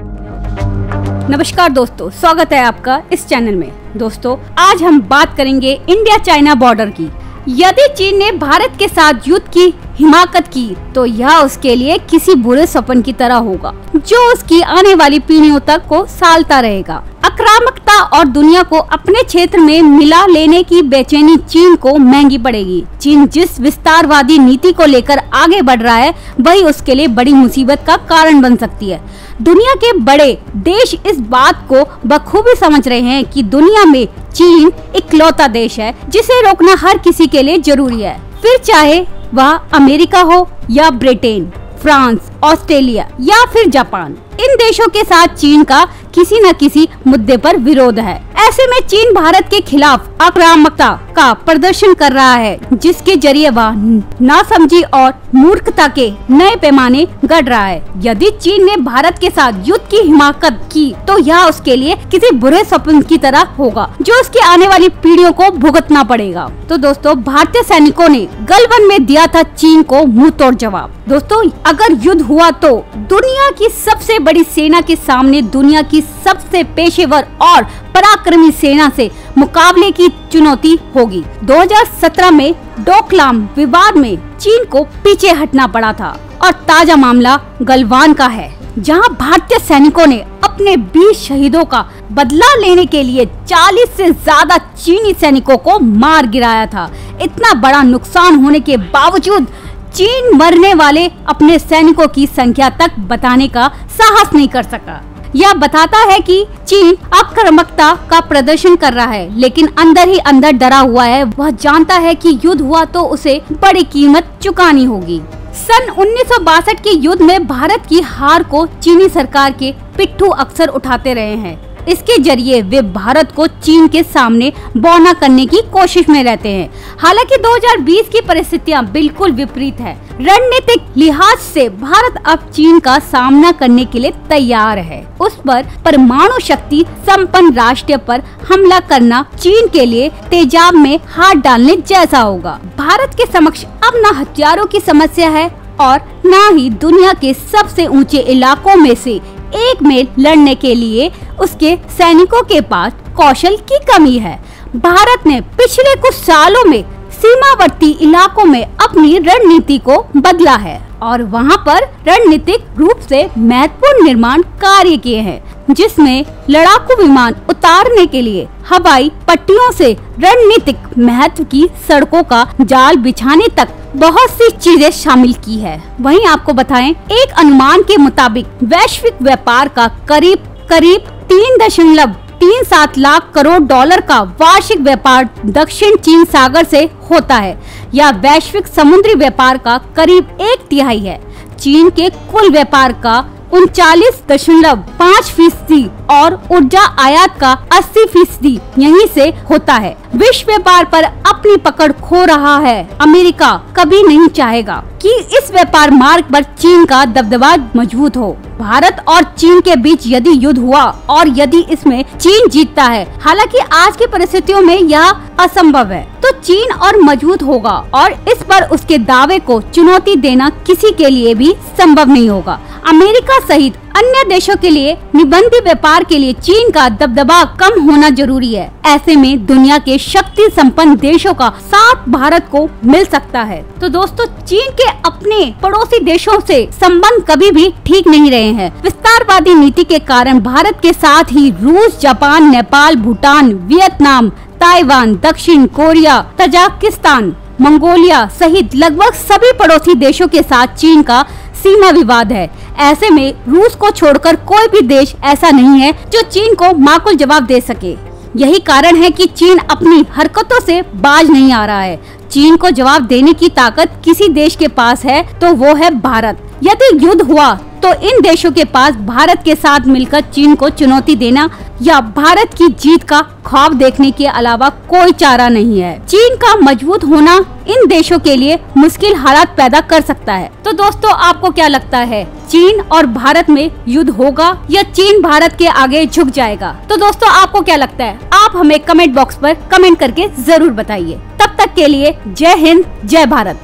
नमस्कार दोस्तों, स्वागत है आपका इस चैनल में। दोस्तों, आज हम बात करेंगे इंडिया चाइना बॉर्डर की। यदि चीन ने भारत के साथ युद्ध की हिमाकत की तो यह उसके लिए किसी बुरे सपन की तरह होगा, जो उसकी आने वाली पीढ़ियों तक को सालता रहेगा। आक्रामकता और दुनिया को अपने क्षेत्र में मिला लेने की बेचैनी चीन को महंगी पड़ेगी। चीन जिस विस्तारवादी नीति को लेकर आगे बढ़ रहा है, वही उसके लिए बड़ी मुसीबत का कारण बन सकती है। दुनिया के बड़े देश इस बात को बखूबी समझ रहे हैं कि दुनिया में चीन इकलौता देश है जिसे रोकना हर किसी के लिए जरूरी है, फिर चाहे वह अमेरिका हो या ब्रिटेन, फ्रांस, ऑस्ट्रेलिया या फिर जापान। इन देशों के साथ चीन का किसी न किसी मुद्दे पर विरोध है। ऐसे में चीन भारत के खिलाफ आक्रामकता का प्रदर्शन कर रहा है, जिसके जरिए वह नासमझी और मूर्खता के नए पैमाने गढ़ रहा है। यदि चीन ने भारत के साथ युद्ध की हिमाकत की तो यह उसके लिए किसी बुरे सपन की तरह होगा, जो उसकी आने वाली पीढ़ियों को भुगतना पड़ेगा। तो दोस्तों, भारतीय सैनिकों ने गलवान में दिया था चीन को मुंह तोड़ जवाब। दोस्तों, अगर युद्ध हुआ तो दुनिया की सबसे बड़ी सेना के सामने दुनिया की सबसे पेशेवर और पराक्रमी सेना से मुकाबले की चुनौती होगी। 2017 में डोकलाम विवाद में चीन को पीछे हटना पड़ा था और ताजा मामला गलवान का है, जहां भारतीय सैनिकों ने अपने 20 शहीदों का बदला लेने के लिए 40 से ज्यादा चीनी सैनिकों को मार गिराया था। इतना बड़ा नुकसान होने के बावजूद चीन मरने वाले अपने सैनिकों की संख्या तक बताने का साहस नहीं कर सका। यह बताता है कि चीन आक्रामकता का प्रदर्शन कर रहा है, लेकिन अंदर ही अंदर डरा हुआ है। वह जानता है कि युद्ध हुआ तो उसे बड़ी कीमत चुकानी होगी। सन 1962 के युद्ध में भारत की हार को चीनी सरकार के पिट्ठू अक्सर उठाते रहे हैं। इसके जरिए वे भारत को चीन के सामने बौना करने की कोशिश में रहते हैं। हालांकि 2020 की परिस्थितियां बिल्कुल विपरीत है। रणनीतिक लिहाज से भारत अब चीन का सामना करने के लिए तैयार है। उस पर परमाणु शक्ति संपन्न राष्ट्र पर हमला करना चीन के लिए तेजाब में हाथ डालने जैसा होगा। भारत के समक्ष अब न हथियारों की समस्या है और न ही दुनिया के सबसे ऊंचे इलाकों में से एक में लड़ने के लिए उसके सैनिकों के पास कौशल की कमी है। भारत ने पिछले कुछ सालों में सीमावर्ती इलाकों में अपनी रणनीति को बदला है और वहां पर रणनीतिक रूप से महत्वपूर्ण निर्माण कार्य किए हैं, जिसमें लड़ाकू विमान उतारने के लिए हवाई पट्टियों से रणनीतिक महत्व की सड़कों का जाल बिछाने तक बहुत सी चीजें शामिल की है। वहीं आपको बताएं, एक अनुमान के मुताबिक वैश्विक व्यापार का करीब 3.37 लाख करोड़ डॉलर का वार्षिक व्यापार दक्षिण चीन सागर से होता है। यह वैश्विक समुद्री व्यापार का करीब 1/3 है। चीन के कुल व्यापार का 39.5% और ऊर्जा आयात का 80% यहीं से होता है। विश्व व्यापार पर अपनी पकड़ खो रहा है। अमेरिका कभी नहीं चाहेगा कि इस व्यापार मार्ग पर चीन का दबदबा मजबूत हो। भारत और चीन के बीच यदि युद्ध हुआ और यदि इसमें चीन जीतता है, हालांकि आज की परिस्थितियों में यह असंभव है, तो चीन और मजबूत होगा और इस पर उसके दावे को चुनौती देना किसी के लिए भी संभव नहीं होगा। अमेरिका सहित अन्य देशों के लिए निबंधी व्यापार के लिए चीन का दबदबा कम होना जरूरी है। ऐसे में दुनिया के शक्ति संपन्न देशों का साथ भारत को मिल सकता है। तो दोस्तों, चीन के अपने पड़ोसी देशों से संबंध कभी भी ठीक नहीं रहे हैं। विस्तारवादी नीति के कारण भारत के साथ ही रूस, Japan, Nepal, Bhutan, Vietnam, Taiwan, दक्षिण कोरिया, तजाकिस्तान, मंगोलिया सहित लगभग सभी पड़ोसी देशों के साथ चीन का सीमा विवाद है। ऐसे में रूस को छोड़कर कोई भी देश ऐसा नहीं है जो चीन को माकूल जवाब दे सके। यही कारण है कि चीन अपनी हरकतों से बाज नहीं आ रहा है। चीन को जवाब देने की ताकत किसी देश के पास है तो वो है भारत। यदि युद्ध हुआ तो इन देशों के पास भारत के साथ मिलकर चीन को चुनौती देना या भारत की जीत का ख्वाब देखने के अलावा कोई चारा नहीं है। चीन का मजबूत होना इन देशों के लिए मुश्किल हालात पैदा कर सकता है। तो दोस्तों, आपको क्या लगता है, चीन और भारत में युद्ध होगा या चीन भारत के आगे झुक जाएगा? तो दोस्तों, आपको क्या लगता है, आप हमें कमेंट बॉक्स पर कमेंट करके जरूर बताइए। तब तक के लिए जय हिंद, जय भारत।